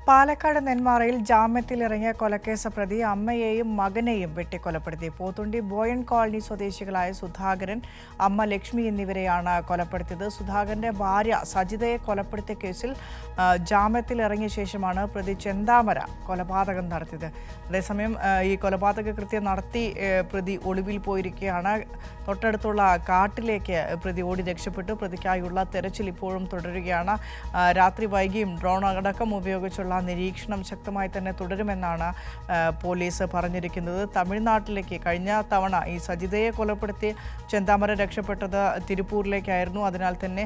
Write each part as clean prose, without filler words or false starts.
പാലക്കാട് നെന്മാറയിൽ ജാമ്യത്തിലിറങ്ങിയ കൊലക്കേസ് പ്രതി അമ്മയെയും മകനെയും വെട്ടിക്കൊലപ്പെടുത്തി. പോത്തുണ്ടി ബോയൻ കോളനി സ്വദേശികളായ സുധാകരൻ, അമ്മ ലക്ഷ്മി എന്നിവരെയാണ് കൊലപ്പെടുത്തിയത്. സുധാകരന്റെ ഭാര്യ സജിതയെ കൊലപ്പെടുത്തിയ കേസിൽ ജാമ്യത്തിലിറങ്ങിയ ശേഷമാണ് പ്രതി ചെന്താമര കൊലപാതകം നടത്തിയത്. അതേസമയം ഈ കൊലപാതക കൃത്യം നടത്തി പ്രതി ഒളിവിൽ പോയിരിക്കുകയാണ്. തൊട്ടടുത്തുള്ള കാട്ടിലേക്ക് പ്രതി ഓടി രക്ഷപ്പെട്ടു. പ്രതിക്കായുള്ള തെരച്ചിൽ ഇപ്പോഴും തുടരുകയാണ്. രാത്രി വൈകിയും ഡ്രോൺ അടക്കം ഉപയോഗിച്ചുള്ള നിരീക്ഷണം ശക്തമായി തന്നെ തുടരുമെന്നാണ് പോലീസ് പറഞ്ഞിരിക്കുന്നത്. തമിഴ്നാട്ടിലേക്ക് കഴിഞ്ഞ തവണ ഈ സജിതയെ കൊലപ്പെടുത്തി ചെന്താമര രക്ഷപ്പെട്ടത് തിരുപ്പൂരിലേക്കായിരുന്നു. അതിനാൽ തന്നെ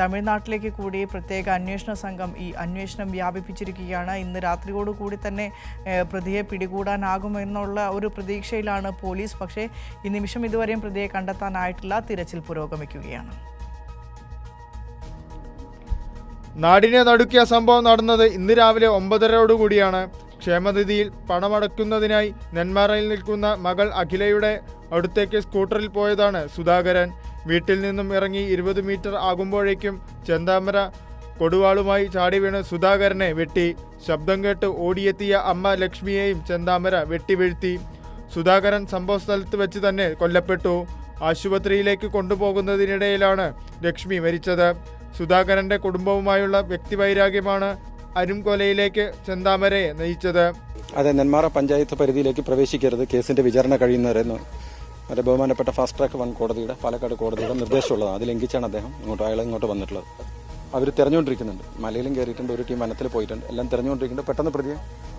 തമിഴ്നാട്ടിലേക്ക് കൂടി പ്രത്യേക അന്വേഷണ സംഘം ഈ അന്വേഷണം വ്യാപിപ്പിച്ചിരിക്കുകയാണ്. ഇന്ന് രാത്രിയോടുകൂടി തന്നെ പ്രതിയെ പിടികൂടാനാകുമെന്നുള്ള ഒരു പ്രതീക്ഷയിലാണ് പോലീസ്. പക്ഷേ ഈ നിമിഷം ഇതുവരെയും പ്രതിയെ കണ്ടെത്താനായിട്ടില്ല. തിരച്ചിൽ പുരോഗമിക്കുകയാണ്. നാടിനെ നടുക്കിയ സംഭവം നടന്നത് ഇന്ന് രാവിലെ 9:30 ക്ഷേമനിധിയിൽ പണമടയ്ക്കുന്നതിനായി നെന്മാറയിൽ നിൽക്കുന്ന മകൾ അഖിലയുടെ അടുത്തേക്ക് സ്കൂട്ടറിൽ പോയതാണ് സുധാകരൻ. വീട്ടിൽ നിന്നും ഇറങ്ങി 20 മീറ്റർ ആകുമ്പോഴേക്കും ചെന്താമര കൊടുവാളുമായി ചാടി വീണ് സുധാകരനെ വെട്ടി. ശബ്ദം കേട്ട് ഓടിയെത്തിയ അമ്മ ലക്ഷ്മിയെയും ചെന്താമര വെട്ടിവീഴ്ത്തി. സുധാകരൻ സംഭവസ്ഥലത്ത് വെച്ച് തന്നെ കൊല്ലപ്പെട്ടു. ആശുപത്രിയിലേക്ക് കൊണ്ടുപോകുന്നതിനിടയിലാണ് ലക്ഷ്മി മരിച്ചത്. സുധാകരന്റെ കുടുംബവുമായുള്ള വ്യക്തിവൈരാഗ്യമാണ് അരുംകൊലയിലേക്ക് ചെന്താമരയെ നയിച്ചത്. അതെ, നെന്മാറ പഞ്ചായത്ത് പരിധിയിലേക്ക് പ്രവേശിക്കരുത്, കേസിന്റെ വിചാരണ കഴിയുന്നവരെന്ന് മറ്റേ ബഹുമാനപ്പെട്ട ഫാസ്റ്റ് ട്രാക്ക് 1 കോടതിയുടെ പാലക്കാട് കോടതിയുടെ നിർദ്ദേശമുള്ളതാണ്. അത് ലംഘിച്ചാണ് അയാൾ ഇങ്ങോട്ട് വന്നിട്ടുള്ളത്. അവർ തെരഞ്ഞുകൊണ്ടിരിക്കുന്നുണ്ട്. മലയിലും കയറിയിട്ടുണ്ട്, ഒരു ടീം വനത്തിൽ പോയിട്ടുണ്ട്, എല്ലാം തെരഞ്ഞുകൊണ്ടിരിക്കുന്നുണ്ട്. പെട്ടെന്ന് പ്രതിയെ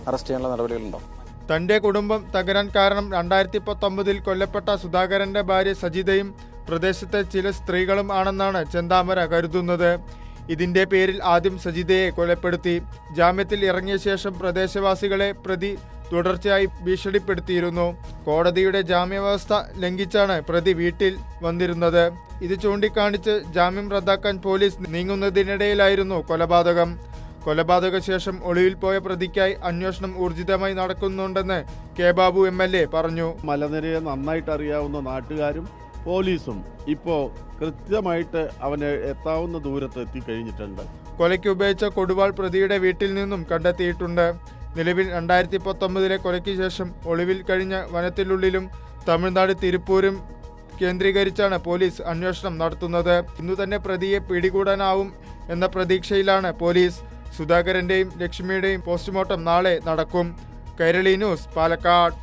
അറസ്റ്റ് ചെയ്യാനുള്ള നടപടികളുണ്ടാവും. തന്റെ കുടുംബം തകരാൻ കാരണം 2019 കൊല്ലപ്പെട്ട സുധാകരന്റെ ഭാര്യ സജിതയും പ്രദേശത്തെ ചില സ്ത്രീകളും ആണെന്നാണ് ചെന്താമര കരുതുന്നത്. ഇതിന്റെ പേരിൽ ആദ്യം സജിതയെ കൊലപ്പെടുത്തി. ജാമ്യത്തിൽ ഇറങ്ങിയ ശേഷം പ്രദേശവാസികളെ പ്രതി തുടർച്ചയായി ഭീഷണിപ്പെടുത്തിയിരുന്നു. കോടതിയുടെ ജാമ്യവ്യവസ്ഥ ലംഘിച്ചാണ് പ്രതി വീട്ടിൽ വന്നിരുന്നത്. ഇത് ചൂണ്ടിക്കാണിച്ച് ജാമ്യം റദ്ദാക്കാൻ പോലീസ് നീങ്ങുന്നതിനിടയിലായിരുന്നു കൊലപാതക ശേഷം ഒളിവിൽ പോയ പ്രതിക്കായി അന്വേഷണം ഊർജിതമായി നടക്കുന്നുണ്ടെന്ന് കെ ബാബു MLA പറഞ്ഞു. മലനിരയെ നന്നായിട്ട് അറിയാവുന്ന നാട്ടുകാരും പോലീസും ഇപ്പോൾ കൃത്യമായിട്ട് അവന് എത്താവുന്ന ദൂരത്ത് എത്തിക്കഴിഞ്ഞിട്ടുണ്ട്. കൊലയ്ക്ക് ഉപയോഗിച്ച കൊടുവാൾ പ്രതിയുടെ വീട്ടിൽ നിന്നും കണ്ടെത്തിയിട്ടുണ്ട്. നിലവിൽ 2019 കൊലയ്ക്ക് ശേഷം ഒളിവിൽ കഴിഞ്ഞ വനത്തിനുള്ളിലും തമിഴ്നാട് തിരുപ്പൂരും കേന്ദ്രീകരിച്ചാണ് പോലീസ് അന്വേഷണം നടത്തുന്നത്. ഇന്നു തന്നെ പ്രതിയെ പിടികൂടാനാവും എന്ന പ്രതീക്ഷയിലാണ് പോലീസ്. സുധാകരന്റെയും ലക്ഷ്മിയുടെയും പോസ്റ്റ്മോർട്ടം നാളെ നടക്കും. കൈരളി ന്യൂസ്, പാലക്കാട്.